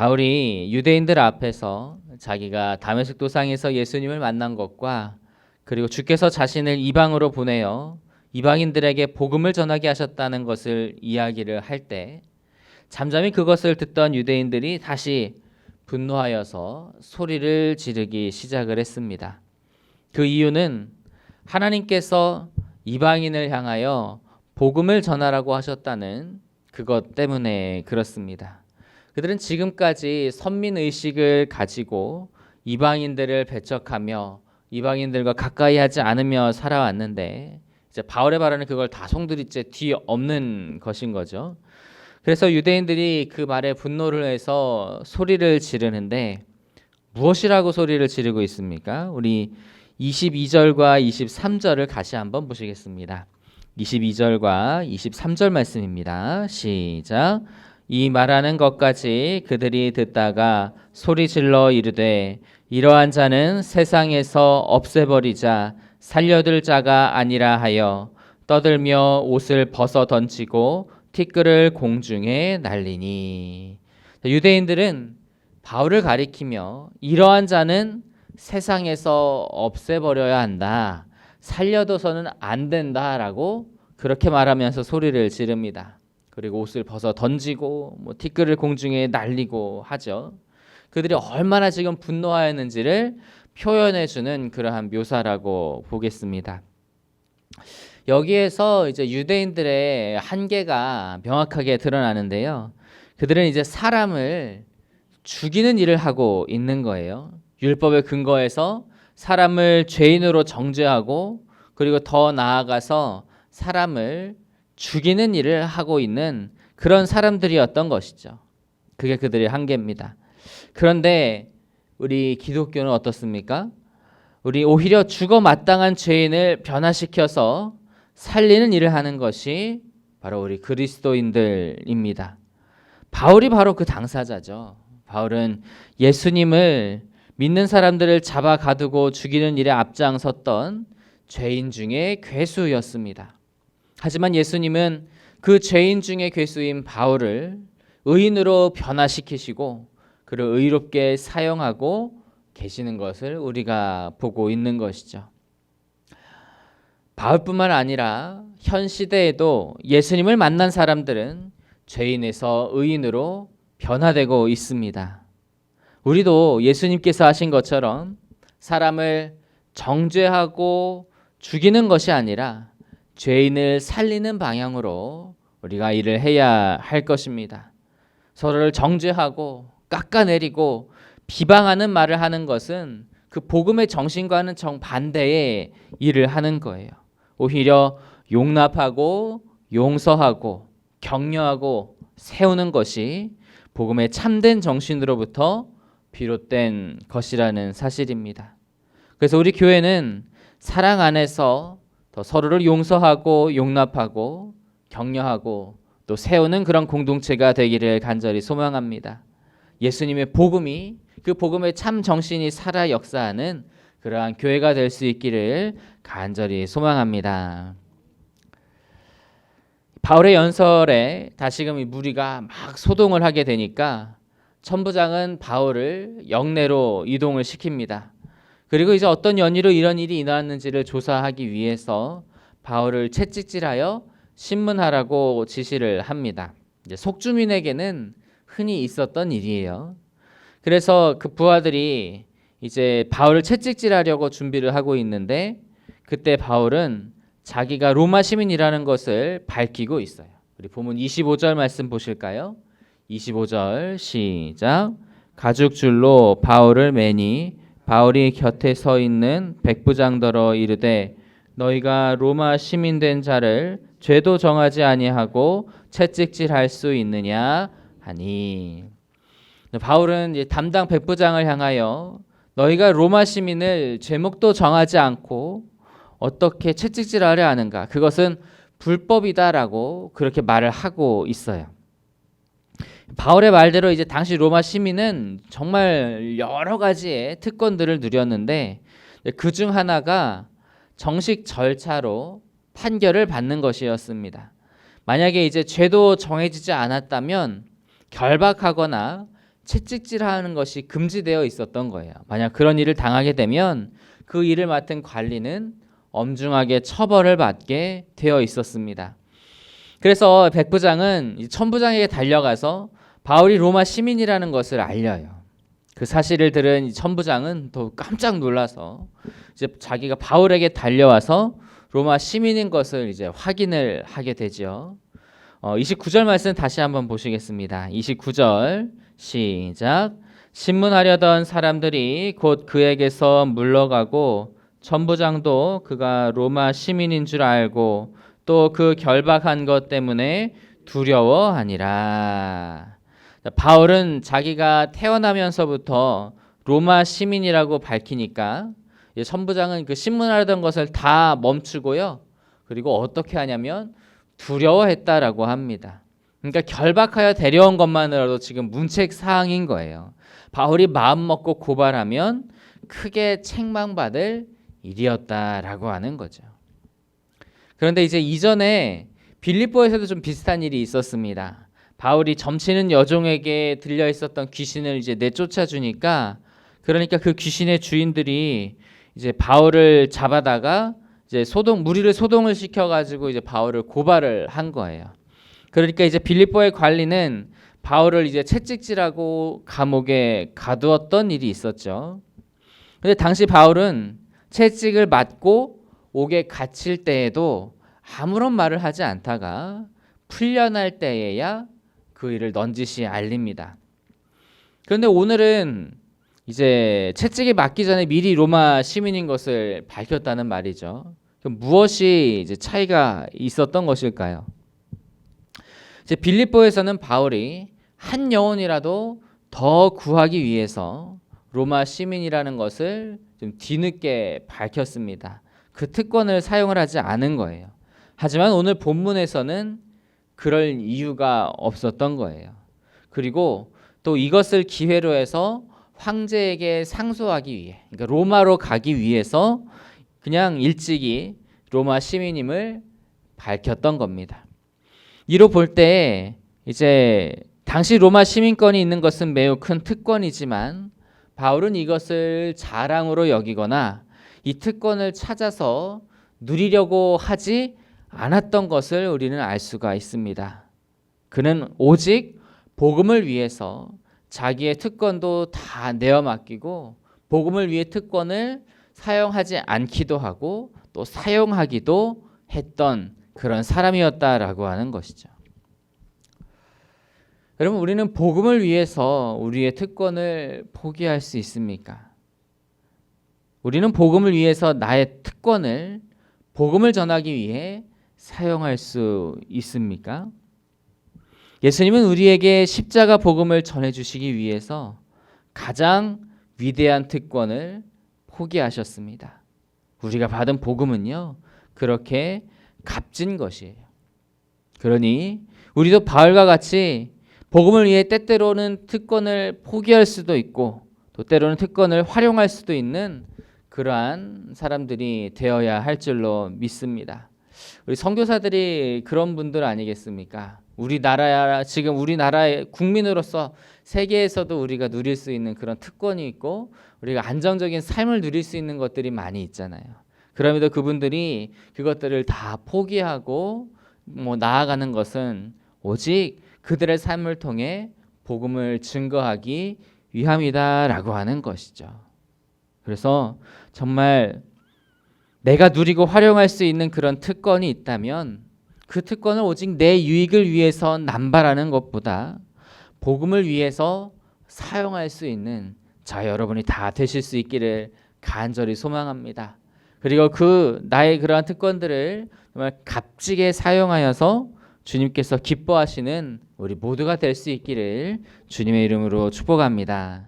바울이 유대인들 앞에서 자기가 다메섹 도상에서 예수님을 만난 것과 그리고 주께서 자신을 이방으로 보내어 이방인들에게 복음을 전하게 하셨다는 것을 이야기를 할 때 잠잠히 그것을 듣던 유대인들이 다시 분노하여서 소리를 지르기 시작을 했습니다. 그 이유는 하나님께서 이방인을 향하여 복음을 전하라고 하셨다는 그것 때문에 그렇습니다. 그들은 지금까지 선민의식을 가지고 이방인들을 배척하며 이방인들과 가까이 하지 않으며 살아왔는데 이제 바울의 발언은 그걸 다 송두리째 뒤엎는 것인 거죠. 그래서 유대인들이 그 말에 분노를 해서 소리를 지르는데 무엇이라고 소리를 지르고 있습니까? 우리 22절과 23절을 다시 한번 보시겠습니다. 22절과 23절 말씀입니다. 시작. 이 말하는 것까지 그들이 듣다가 소리 질러 이르되 이러한 자는 세상에서 없애버리자 살려둘 자가 아니라 하여 떠들며 옷을 벗어 던지고 티끌을 공중에 날리니. 유대인들은 바울을 가리키며 이러한 자는 세상에서 없애버려야 한다, 살려둬서는 안 된다라고 그렇게 말하면서 소리를 지릅니다. 그리고 옷을 벗어 던지고 티끌을 공중에 날리고 하죠. 그들이 얼마나 지금 분노하였는지를 표현해주는 그러한 묘사라고 보겠습니다. 여기에서 이제 유대인들의 한계가 명확하게 드러나는데요. 그들은 이제 사람을 죽이는 일을 하고 있는 거예요. 율법의 근거에서 사람을 죄인으로 정죄하고 그리고 더 나아가서 사람을 죽이는 일을 하고 있는 그런 사람들이었던 것이죠. 그게 그들의 한계입니다. 그런데 우리 기독교는 어떻습니까? 우리 오히려 죽어 마땅한 죄인을 변화시켜서 살리는 일을 하는 것이 바로 우리 그리스도인들입니다. 바울이 바로 그 당사자죠. 바울은 예수님을 믿는 사람들을 잡아 가두고 죽이는 일에 앞장섰던 죄인 중에 괴수였습니다. 하지만 예수님은 그 죄인 중에 괴수인 바울을 의인으로 변화시키시고 그를 의롭게 사용하고 계시는 것을 우리가 보고 있는 것이죠. 바울뿐만 아니라 현 시대에도 예수님을 만난 사람들은 죄인에서 의인으로 변화되고 있습니다. 우리도 예수님께서 하신 것처럼 사람을 정죄하고 죽이는 것이 아니라 죄인을 살리는 방향으로 우리가 일을 해야 할 것입니다. 서로를 정죄하고 깎아내리고 비방하는 말을 하는 것은 그 복음의 정신과는 정반대의 일을 하는 거예요. 오히려 용납하고 용서하고 격려하고 세우는 것이 복음의 참된 정신으로부터 비롯된 것이라는 사실입니다. 그래서 우리 교회는 사랑 안에서 더 서로를 용서하고 용납하고 격려하고 또 세우는 그런 공동체가 되기를 간절히 소망합니다. 예수님의 복음이 그 복음의 참 정신이 살아 역사하는 그러한 교회가 될 수 있기를 간절히 소망합니다. 바울의 연설에 다시금 이 무리가 막 소동을 하게 되니까 천부장은 바울을 영내로 이동을 시킵니다. 그리고 이제 어떤 연유로 이런 일이 일어났는지를 조사하기 위해서 바울을 채찍질하여 신문하라고 지시를 합니다. 이제 속주민에게는 흔히 있었던 일이에요. 그래서 그 부하들이 이제 바울을 채찍질하려고 준비를 하고 있는데 그때 바울은 자기가 로마 시민이라는 것을 밝히고 있어요. 우리 본문 25절 말씀 보실까요? 25절 시작. 가죽줄로 바울을 매니 바울이 곁에 서 있는 백부장더러 이르되 너희가 로마 시민 된 자를 죄도 정하지 아니하고 채찍질할 수 있느냐 하니. 바울은 이제 담당 백부장을 향하여 너희가 로마 시민을 죄목도 정하지 않고 어떻게 채찍질하려 하는가? 그것은 불법이다라고 그렇게 말을 하고 있어요. 바울의 말대로 이제 당시 로마 시민은 정말 여러 가지의 특권들을 누렸는데 그 중 하나가 정식 절차로 판결을 받는 것이었습니다. 만약에 이제 죄도 정해지지 않았다면 결박하거나 채찍질하는 것이 금지되어 있었던 거예요. 만약 그런 일을 당하게 되면 그 일을 맡은 관리는 엄중하게 처벌을 받게 되어 있었습니다. 그래서 백부장은 천부장에게 달려가서 바울이 로마 시민이라는 것을 알려요. 그 사실을 들은 이 천부장은 더 깜짝 놀라서 이제 자기가 바울에게 달려와서 로마 시민인 것을 이제 확인을 하게 되죠. 29절 말씀 다시 한번 보시겠습니다. 29절 시작. 신문하려던 사람들이 곧 그에게서 물러가고 천부장도 그가 로마 시민인 줄 알고 또 그 결박한 것 때문에 두려워하니라. 바울은 자기가 태어나면서부터 로마 시민이라고 밝히니까 천부장은 그 신문하려던 것을 다 멈추고요. 그리고 어떻게 하냐면 두려워했다라고 합니다. 그러니까 결박하여 데려온 것만으로도 지금 문책 사항인 거예요. 바울이 마음 먹고 고발하면 크게 책망받을 일이었다라고 하는 거죠. 그런데 이제 이전에 빌립보에서도 좀 비슷한 일이 있었습니다. 바울이 점치는 여종에게 들려 있었던 귀신을 이제 내쫓아 주니까, 그러니까 그 귀신의 주인들이 이제 바울을 잡아다가 이제 무리를 소동을 시켜가지고 이제 바울을 고발을 한 거예요. 그러니까 이제 빌립보의 관리는 바울을 이제 채찍질하고 감옥에 가두었던 일이 있었죠. 근데 당시 바울은 채찍을 맞고 옥에 갇힐 때에도 아무런 말을 하지 않다가 풀려날 때에야 그 일을 넌지시 알립니다. 그런데 오늘은 이제 채찍이 맞기 전에 미리 로마 시민인 것을 밝혔다는 말이죠. 그럼 무엇이 이제 차이가 있었던 것일까요? 이제 빌립보에서는 바울이 한 영혼이라도 더 구하기 위해서 로마 시민이라는 것을 좀 뒤늦게 밝혔습니다. 그 특권을 사용을 하지 않은 거예요. 하지만 오늘 본문에서는 그럴 이유가 없었던 거예요. 그리고 또 이것을 기회로 해서 황제에게 상소하기 위해, 그러니까 로마로 가기 위해서 그냥 일찍이 로마 시민임을 밝혔던 겁니다. 이로 볼 때 이제 당시 로마 시민권이 있는 것은 매우 큰 특권이지만 바울은 이것을 자랑으로 여기거나 이 특권을 찾아서 누리려고 하지 않았던 것을 우리는 알 수가 있습니다. 그는 오직 복음을 위해서 자기의 특권도 다 내어 맡기고 복음을 위해 특권을 사용하지 않기도 하고 또 사용하기도 했던 그런 사람이었다라고 하는 것이죠. 여러분, 우리는 복음을 위해서 우리의 특권을 포기할 수 있습니까? 우리는 복음을 위해서 나의 특권을 복음을 전하기 위해 사용할 수 있습니까? 예수님은 우리에게 십자가 복음을 전해주시기 위해서 가장 위대한 특권을 포기하셨습니다. 우리가 받은 복음은요, 그렇게 값진 것이에요. 그러니 우리도 바울과 같이 복음을 위해 때때로는 특권을 포기할 수도 있고 또 때로는 특권을 활용할 수도 있는 그러한 사람들이 되어야 할 줄로 믿습니다. 우리 선교사들이 그런 분들 아니겠습니까? 지금 우리나라의 국민으로서 세계에서도 우리가 누릴 수 있는 그런 특권이 있고 우리가 안정적인 삶을 누릴 수 있는 것들이 많이 있잖아요. 그럼에도 그분들이 그것들을 다 포기하고 나아가는 것은 오직 그들의 삶을 통해 복음을 증거하기 위함이다라고 하는 것이죠. 그래서 정말 내가 누리고 활용할 수 있는 그런 특권이 있다면 그 특권을 오직 내 유익을 위해서 남발하는 것보다 복음을 위해서 사용할 수 있는 자 여러분이 다 되실 수 있기를 간절히 소망합니다. 그리고 나의 그러한 특권들을 정말 값지게 사용하여서 주님께서 기뻐하시는 우리 모두가 될 수 있기를 주님의 이름으로 축복합니다.